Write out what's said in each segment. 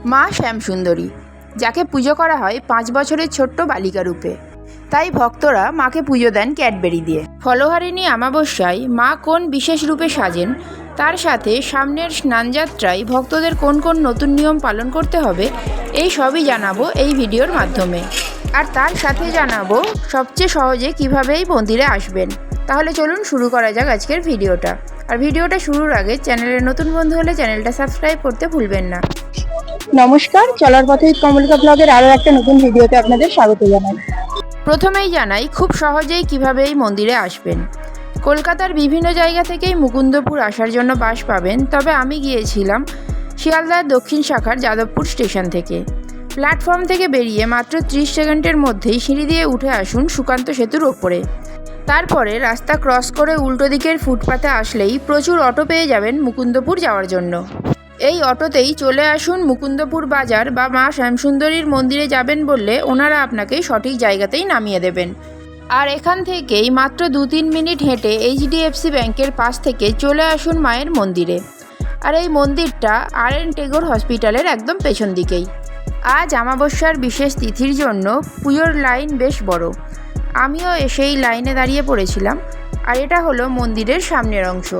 মা শ্যামসুন্দরী, যাকে পুজো করা হয় 5 বছরের ছোট্ট বালিকা রূপে। তাই ভক্তরা মাকে পুজো দেন ক্যাডবেরি দিয়ে। ফলহারিণী অমাবস্যায় মা কোন বিশেষ রূপে সাজেন, তার সাথে সামনের স্নানযাত্রায় ভক্তদের কোন কোন নতুন নিয়ম পালন করতে হবে, এই সবই জানাবো এই ভিডিওর মাধ্যমে। আর তার সাথে জানাবো সবচেয়ে সহজে কীভাবে এই মন্দিরে আসবেন। তাহলে চলুন শুরু করা যাক আজকের ভিডিওটা। আর ভিডিওটা শুরুর আগে চ্যানেলের নতুন বন্ধু হলে চ্যানেলটা সাবস্ক্রাইব করতে ভুলবেন না। নমস্কার, চলার পথে কমলিকা ব্লগের আরও একটা নতুন ভিডিওতে আপনাদের স্বাগত জানাই। প্রথমেই জানাই খুব সহজেই কিভাবে এই মন্দিরে আসবেন। কলকাতার বিভিন্ন জায়গা থেকেই মুকুন্দপুর আসার জন্য বাস পাবেন, তবে আমি গিয়েছিলাম শিয়ালদার দক্ষিণ শাখার যাদবপুর স্টেশন থেকে। প্ল্যাটফর্ম থেকে বেরিয়ে মাত্র 30 সেকেন্ডের মধ্যেই সিঁড়ি দিয়ে উঠে আসুন সুকান্ত সেতুর ওপরে। তারপরে রাস্তা ক্রস করে উল্টো দিকের ফুটপাতে আসলেই প্রচুর অটো পেয়ে যাবেন মুকুন্দপুর যাওয়ার জন্য। এই অটোতেই চলে আসুন মুকুন্দপুর বাজার বা মা শ্যামসুন্দরীর মন্দিরে যাবেন বললে ওনারা আপনাকে সঠিক জায়গাতেই নামিয়ে দেবেন। আর এখান থেকেই মাত্র 2-3 মিনিট হেঁটে HDFC ব্যাংকের পাশ থেকে চলে আসুন মায়ের মন্দিরে। আর এই মন্দিরটা RN টেগোর হসপিটালের একদম পেছন দিকেই। আজ অমাবস্যার বিশেষ তিথির জন্য পুজোর লাইন বেশ বড়। আমিও এসেই লাইনে দাঁড়িয়ে পড়েছিলাম। আর এটা হলো মন্দিরের সামনের অংশ।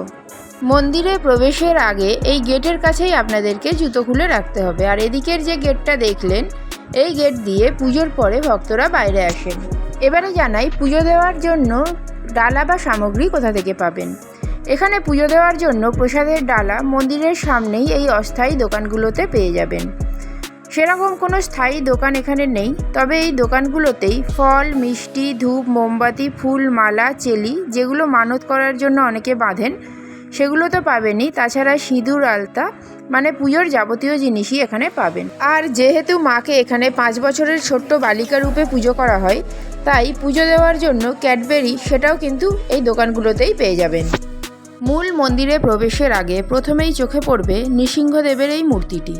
মন্দিরে প্রবেশের আগে এই গেটের কাছেই আপনাদেরকে জুতো খুলে রাখতে হবে। আর এদিকের যে গেটটা দেখলেন, এই গেট দিয়ে পুজোর পরে ভক্তরা বাইরে আসেন। এবারে জানাই পুজো দেওয়ার জন্য ডালা বা সামগ্রী কোথা থেকে পাবেন। এখানে পুজো দেওয়ার জন্য প্রসাদের ডালা মন্দিরের সামনেই এই অস্থায়ী দোকানগুলোতে পেয়ে যাবেন। সেরকম কোনো স্থায়ী দোকান এখানে নেই, তবে এই দোকানগুলোতেই ফল, মিষ্টি, ধূপ, মোমবাতি, ফুল, মালা, চেলি, যেগুলো মানত করার জন্য অনেকে বাঁধেন, সেগুলো তো পাবেনই। তাছাড়া সিঁদুর, আলতা, মানে পুজোর যাবতীয় জিনিসই এখানে পাবেন। আর যেহেতু মাকে এখানে 5 বছরের ছোট্ট বালিকা রূপে পুজো করা হয়, তাই পুজো দেওয়ার জন্য ক্যাডবেরি সেটাও কিন্তু এই দোকানগুলোতেই পেয়ে যাবেন। মূল মন্দিরে প্রবেশের আগে প্রথমেই চোখে পড়বে নৃসিংহদেবের এই মূর্তিটি।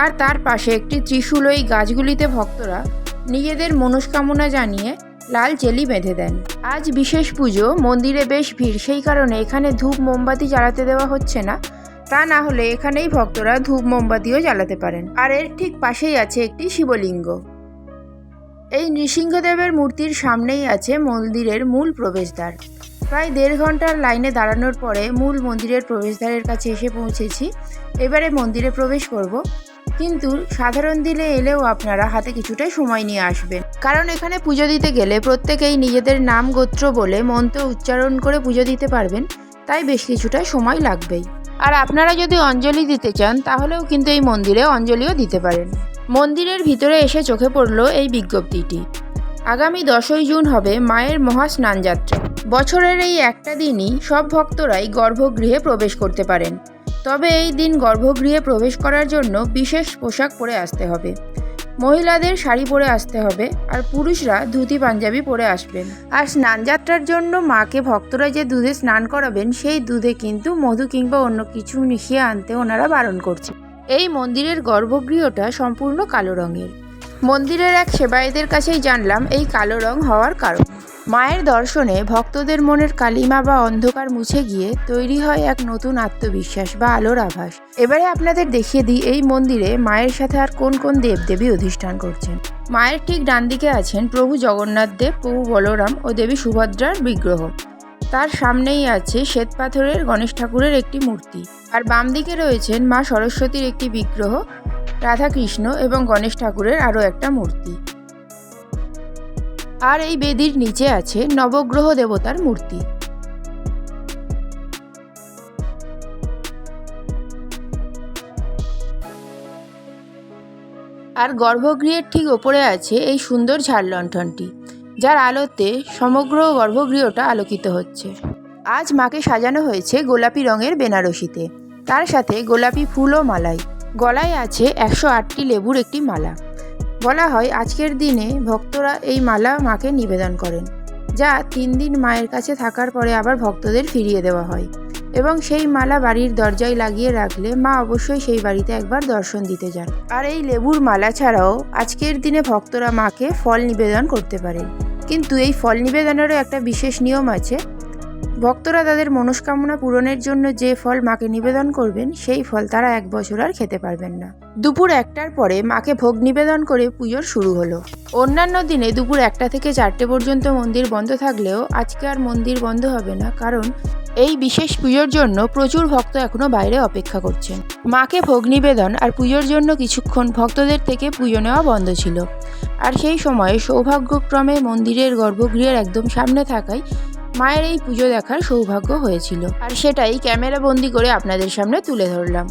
আর তার পাশে একটি ত্রিশূল। ওই গাছগুলিতে ভক্তরা নিজেদের মনস্কামনা জানিয়ে লাল চেলি বেঁধে দেন। আজ বিশেষ পুজো, মন্দিরে বেশ ভিড়, সেই কারণে এখানে ধূপ মোমবাতি জ্বালাতে দেওয়া হচ্ছে না। তা না হলে এখানেই ভক্তরা ধূপ মোমবাতিও জ্বালাতে পারেন। আর এর ঠিক পাশেই আছে একটি শিবলিঙ্গ। এই নৃসিংহদেবের মূর্তির সামনেই আছে মন্দিরের মূল প্রবেশদ্বার। প্রায় 1.5 ঘন্টার লাইনে দাঁড়ানোর পরে মূল মন্দিরের প্রবেশদ্বারের কাছে এসে পৌঁছেছি। এবারে মন্দিরে প্রবেশ করব, কিন্তু সাধারণ দিনে এলেও আপনারা হাতে কিছুটা সময় নিয়ে আসবেন, কারণ এখানে পুজো দিতে গেলে প্রত্যেকেই নিজেদের নাম গোত্র বলে মন্ত্র উচ্চারণ করে পুজো দিতে পারবেন, তাই বেশ কিছুটা সময় লাগবেই। আর আপনারা যদি অঞ্জলি দিতে চান তাহলেও কিন্তু এই মন্দিরে অঞ্জলিও দিতে পারেন। মন্দিরের ভিতরে এসে চোখে পড়ল এই বিজ্ঞপ্তিটি। আগামী 10ই জুন হবে মায়ের মহা স্নানযাত্রা। বছরের এই একটা দিনই সব ভক্তরাই গর্ভগৃহে প্রবেশ করতে পারেন, তবে এই দিন গর্ভগৃহে প্রবেশ করার জন্য বিশেষ পোশাক পরে আসতে হবে। মহিলাদের শাড়ি পরে আসতে হবে, আর পুরুষরা ধুতি পাঞ্জাবি পরে আসবেন। আর স্নানযাত্রার জন্য মাকে ভক্তরা যে দুধে স্নান করাবেন, সেই দুধে কিন্তু মধু কিংবা অন্য কিছু মিশিয়ে আনতে ওনারা বারণ করছে। এই মন্দিরের গর্ভগৃহটা সম্পূর্ণ কালো রঙের। মন্দিরের এক সেবায়েতের কাছেই জানলাম এই কালো রং হওয়ার কারণ। মায়ের দর্শনে ভক্তদের মনের কালিমা বা অন্ধকার মুছে গিয়ে তৈরি হয় এক নতুন আত্মবিশ্বাস বা আলোর আভাস। এবারে আপনাদের দেখিয়ে দিই এই মন্দিরে মায়ের সাথে আর কোন কোন দেবদেবী অধিষ্ঠান করছেন। মায়ের ঠিক ডান দিকে আছেন প্রভু জগন্নাথ দেব, প্রভু বলরাম ও দেবী সুভদ্রার বিগ্রহ। তার সামনেই আছে শ্বেত পাথরের গণেশ ঠাকুরের একটি মূর্তি। আর বাম দিকে রয়েছেন মা সরস্বতীর একটি বিগ্রহ, রাধাকৃষ্ণ এবং গণেশ ঠাকুরের আরও একটা মূর্তি। আর এই বেদির নিচে আছে নবগ্রহ দেবতার মূর্তি। আর গর্ভগৃহের ঠিক ওপরে আছে এই সুন্দর ঝাড় লণ্ঠনটি, যার আলোতে সমগ্র গর্ভগৃহটা আলোকিত হচ্ছে। আজ মাকে সাজানো হয়েছে গোলাপি রঙের বেনারসিতে, তার সাথে গোলাপি ফুল ও মালাই। গলায় আছে 108টি লেবুর একটি মালা। বলা হয় আজকের দিনে ভক্তরা এই মালা মাকে নিবেদন করেন, যা 3 দিন মায়ের কাছে থাকার পরে আবার ভক্তদের ফিরিয়ে দেওয়া হয়। এবং সেই মালা বাড়ির দরজায় লাগিয়ে রাখলে মা অবশ্যই সেই বাড়িতে একবার দর্শন দিতে যান। আর এই লেবুর মালা ছাড়াও আজকের দিনে ভক্তরা মাকে ফল নিবেদন করতে পারেন, কিন্তু এই ফল নিবেদনেরও একটা বিশেষ নিয়ম আছে। ভক্তরা তাদের মনস্কামনা পূরণের জন্য যে ফল মাকে নিবেদন করবেন সেই ফল তারা 1 বছর আর খেতে পারবেন না। দুপুর 1টার পরে মাকে ভোগ নিবেদন করে পুজোর শুরু হলো। অন্যান্য দিনে দুপুর 1টা থেকে 4টে পর্যন্ত মন্দির বন্ধ থাকলেও আজকে আর মন্দির বন্ধ হবে না, কারণ এই বিশেষ পুজোর জন্য প্রচুর ভক্ত এখনো বাইরে অপেক্ষা করছেন। মাকে ভোগ নিবেদন আর পুজোর জন্য কিছুক্ষণ ভক্তদের থেকে পুজো নেওয়া বন্ধ ছিল। আর সেই সময়ে সৌভাগ্যক্রমে মন্দিরের গর্ভগৃহের একদম সামনে থাকায় মায়ের এই পুজো দেখার সৌভাগ্য হয়েছিল, আর সেটাই ক্যামেরা বন্দি করে আপনাদের সামনে তুলে ধরলাম।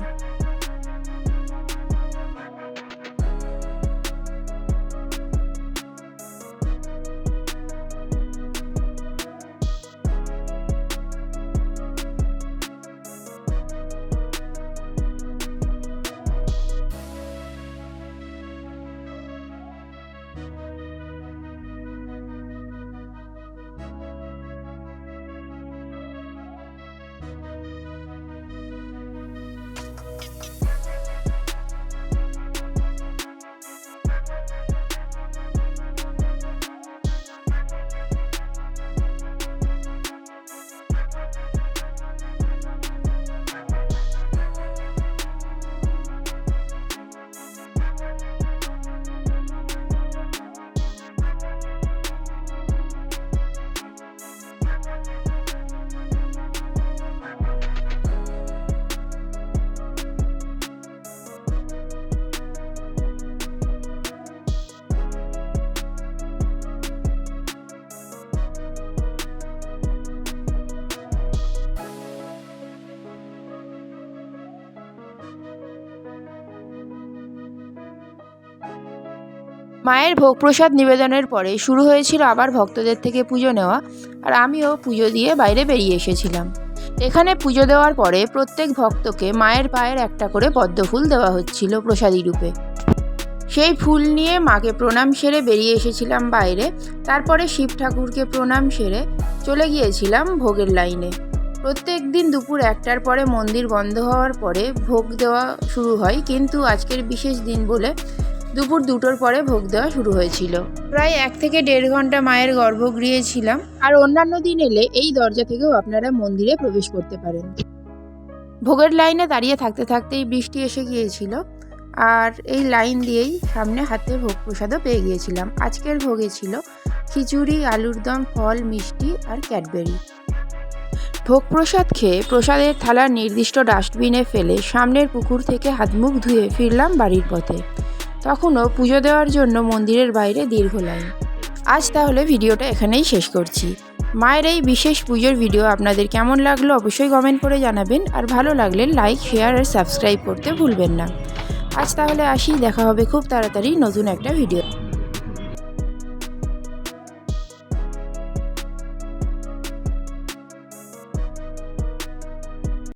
মায়ের ভোগ প্রসাদ নিবেদনের পরে শুরু হয়েছিল আবার ভক্তদের থেকে পুজো নেওয়া, আর আমিও পুজো দিয়ে বাইরে বেরিয়ে এসেছিলাম। এখানে পুজো দেওয়ার পরে প্রত্যেক ভক্তকে মায়ের পায়ের একটা করে পদ্ম ফুল দেওয়া হচ্ছিল প্রসাদী রূপে। সেই ফুল নিয়ে মাকে প্রণাম সেরে বেরিয়ে এসেছিলাম বাইরে। তারপরে শিব ঠাকুরকে প্রণাম সেরে চলে গিয়েছিলাম ভোগের লাইনে। প্রত্যেক দিন দুপুর 1টার পরে মন্দির বন্ধ হওয়ার পরে ভোগ দেওয়া শুরু হয়, কিন্তু আজকের বিশেষ দিন বলে দুপুর 2টোর পরে ভোগ দেওয়া শুরু হয়েছিল। প্রায় 1 থেকে 1.5 ঘন্টা মায়ের গর্ভগৃহে ছিলাম। আর অন্যান্য দিন এলে এই দরজা থেকেও আপনারা মন্দিরে প্রবেশ করতে পারেন। ভোগের লাইনে দাঁড়িয়ে থাকতে থাকতেই বৃষ্টি এসে গিয়েছিল, আর এই লাইন দিয়েই সামনে হাতে ভোগ প্রসাদও পেয়ে গিয়েছিলাম। আজকের ভোগে ছিল খিচুড়ি, আলুর দম, ফল, মিষ্টি আর ক্যাডবেরি। ভোগ প্রসাদ খেয়ে প্রসাদের থালা নির্দিষ্ট ডাস্টবিনে ফেলে সামনের পুকুর থেকে হাত মুখ ধুয়ে ফিরলাম বাড়ির পথে। তখনও পুজো দেওয়ার জন্য মন্দিরের বাইরে দীর্ঘ লাইন। আজ তাহলে ভিডিওটা এখানেই শেষ করছি। মায়ের এই বিশেষ পুজোর ভিডিও আপনাদের কেমন লাগলো অবশ্যই কমেন্ট করে জানাবেন, আর ভালো লাগলে লাইক, শেয়ার আর সাবস্ক্রাইব করতে ভুলবেন না। আজ তাহলে আসি, দেখা হবে খুব তাড়াতাড়ি নতুন একটা ভিডিও।